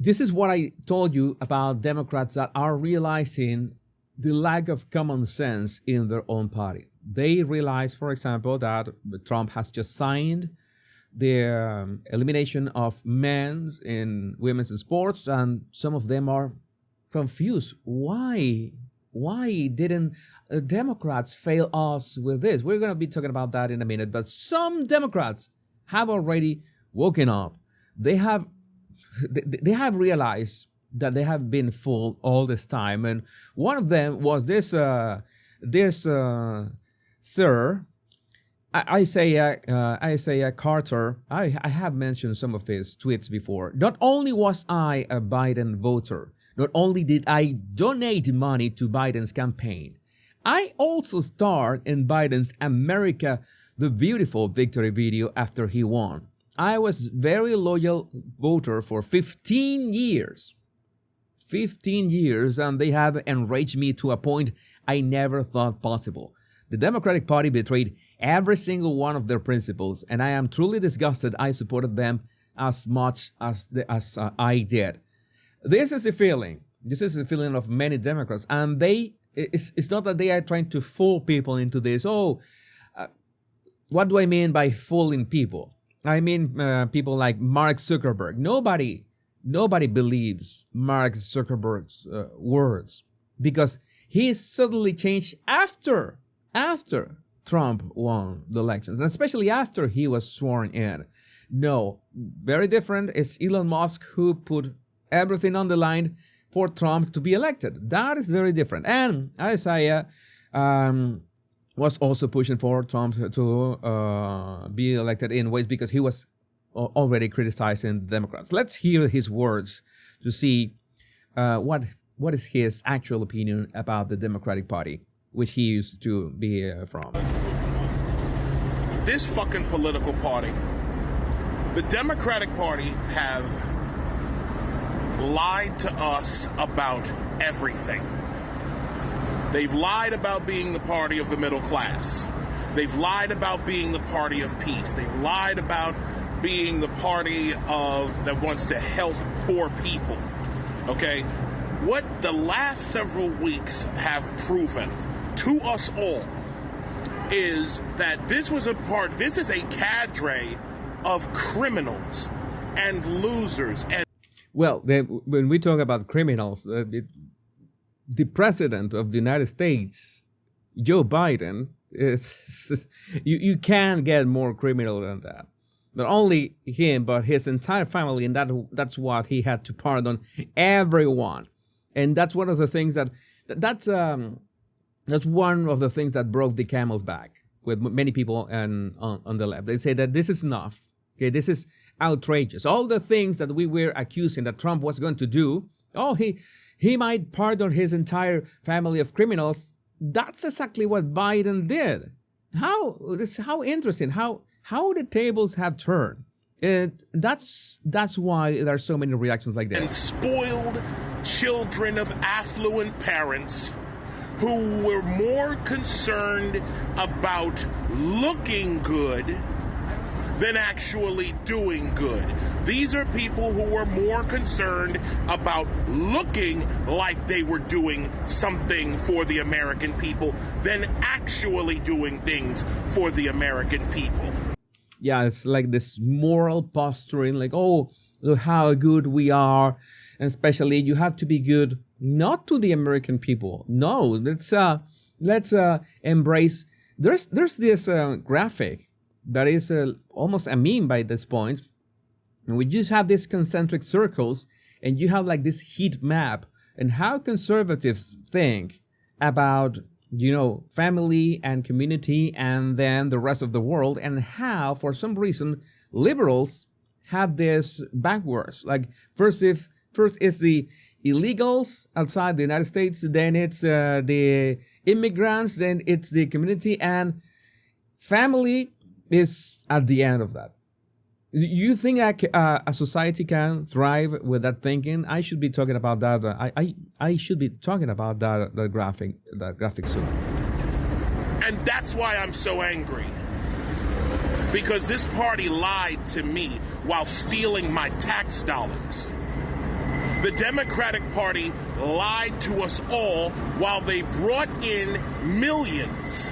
this is what I told you about Democrats that are realizing the lack of common sense in their own party. They realize, for example, that Trump has just signed the elimination of men's and women's sports, and some of them are confused. Why didn't Democrats fail us with this? We're going to be talking about that in a minute, but some Democrats have already woken up. They have realized that they have been fooled all this time, and one of them was this sir, Isaiah Carter. I have mentioned some of his tweets before. Not only was I a Biden voter, not only did I donate money to Biden's campaign, I also starred in Biden's America the Beautiful victory video after he won. I was very loyal voter for 15 years. 15 years, and they have enraged me to a point I never thought possible. The Democratic Party betrayed every single one of their principles, and I am truly disgusted I supported them as much as I did. This is a feeling. This is a feeling of many Democrats, and it's not that they are trying to fool people into this. What do I mean by fooling people? I mean people like Mark Zuckerberg. Nobody believes Mark Zuckerberg's words, because he suddenly changed after Trump won the elections, and especially after he was sworn in. No, very different is Elon Musk, who put everything on the line for Trump to be elected. That is very different. And Isaiah was also pushing for Trump to be elected in ways because he was already criticizing the Democrats. Let's hear his words to see what is his actual opinion about the Democratic Party, which he used to be from. This fucking political party, the Democratic Party, have lied to us about everything. They've lied about being the party of the middle class. They've lied about being the party of peace. They've lied about being the party that wants to help poor people. Okay? What the last several weeks have proven to us all is that this is a cadre of criminals and losers. Well, when we talk about criminals, the president of the United States, Joe Biden, is you can't get more criminal than that. Not only him, but his entire family, and that's what he had to pardon everyone. And that's one of the things that's one of the things that broke the camel's back with many people on the left. They say that this is enough. Okay, this is outrageous. All the things that we were accusing that Trump was going to do, he might pardon his entire family of criminals. That's exactly what Biden did. How interesting. How the tables have turned. That's why there are so many reactions like that. And spoiled children of affluent parents who were more concerned about looking good than actually doing good. These are people who were more concerned about looking like they were doing something for the American people than actually doing things for the American people. Yeah, it's like this moral posturing, like, oh, look how good we are. And especially you have to be good not to the American people. No, let's embrace. There's this graphic that is almost a meme by this point. And we just have these concentric circles, and you have like this heat map and how conservatives think about, family and community and then the rest of the world, and how, for some reason, liberals have this backwards. Like first is the illegals outside the United States, then it's the immigrants, then it's the community, and family is at the end of that. You think a society can thrive with that thinking? I should be talking about that. I should be talking about that graphic soon. And that's why I'm so angry. Because this party lied to me while stealing my tax dollars. The Democratic Party lied to us all while they brought in millions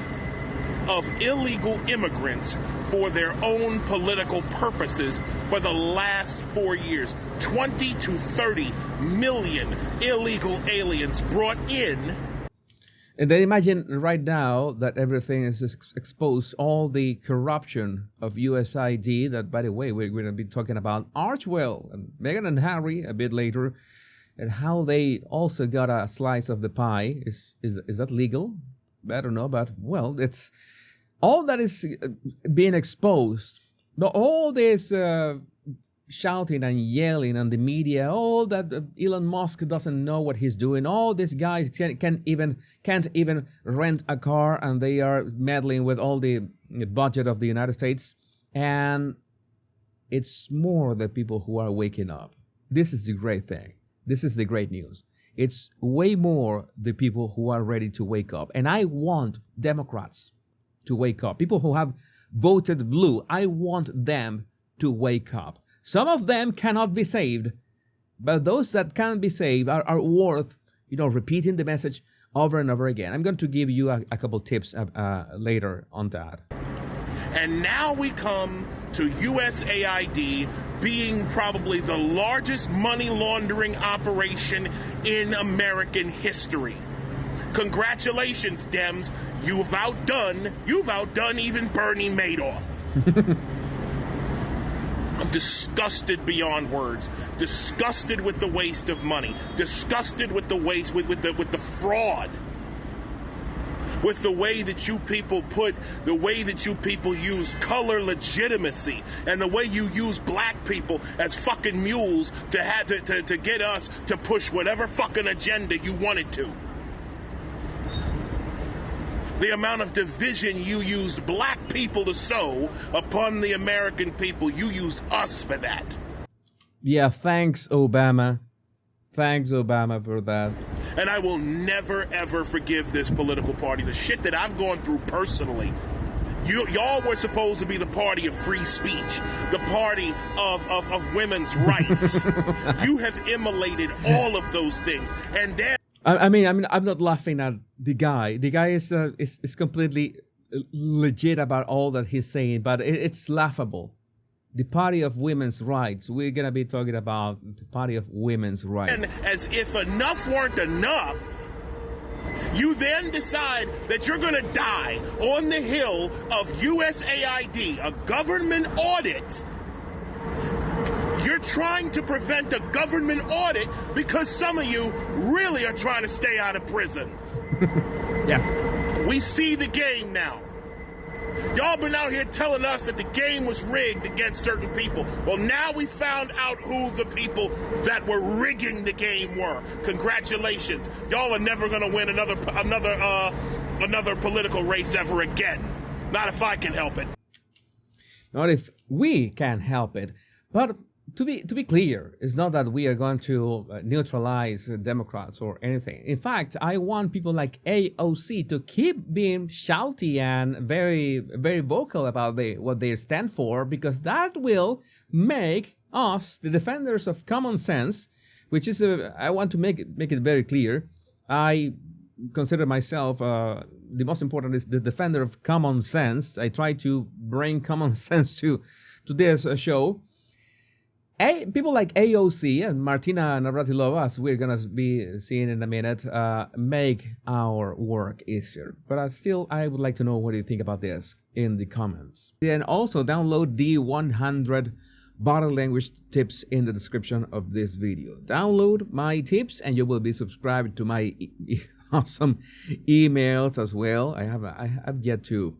of illegal immigrants for their own political purposes for the last 4 years. 20 to 30 million illegal aliens brought in. And then imagine right now that everything is exposed, all the corruption of USAID, that, by the way, we're going to be talking about Archwell and Meghan and Harry a bit later, and how they also got a slice of the pie. Is that legal? I don't know, but, well, it's all that is being exposed. But all this shouting and yelling on the media, all that Elon Musk doesn't know what he's doing, all these guys can't even rent a car, and they are meddling with all the budget of the United States. And it's more the people who are waking up. This is the great thing. This is the great news. It's way more the people who are ready to wake up. And I want Democrats to wake up. People who have voted blue, I want them to wake up. Some of them cannot be saved, but those that can be saved are worth, repeating the message over and over again. I'm going to give you a couple tips later on that. And now we come to USAID being probably the largest money laundering operation in American history. Congratulations, Dems. You've outdone even Bernie Madoff. I'm disgusted beyond words. Disgusted with the waste of money. Disgusted with the waste, with the fraud. With the way that you people use color legitimacy, and the way you use black people as fucking mules to get us to push whatever fucking agenda you wanted to. The amount of division you used black people to sow upon the American people, you used us for that. Yeah, thanks, Obama. Thanks, Obama, for that. And I will never, ever forgive this political party. The shit that I've gone through personally. Y'all were supposed to be the party of free speech, the party of women's rights. You have immolated all of those things. And then I mean, I'm not laughing at the guy. The guy is completely legit about all that he's saying, but it's laughable. The party of women's rights. We're going to be talking about the party of women's rights. And as if enough weren't enough, you then decide that you're going to die on the hill of USAID, a government audit. You're trying to prevent a government audit because some of you really are trying to stay out of prison. Yes. We see the game now. Y'all been out here telling us that the game was rigged against certain people. Well, now we found out who the people that were rigging the game were. Congratulations. Y'all are never going to win another political race ever again. Not if I can help it. Not if we can help it. But to be clear, it's not that we are going to neutralize Democrats or anything. In fact, I want people like AOC to keep being shouty and very, very vocal about what they stand for, because that will make us the defenders of common sense, which is I want to make it very clear. I consider myself the most important is the defender of common sense. I try to bring common sense to this show. People like AOC and Martina Navratilova, as we're going to be seeing in a minute, make our work easier. But I would like to know, what do you think about this in the comments? And also download the 100 body language tips in the description of this video. Download my tips and you will be subscribed to my awesome emails as well. I have yet to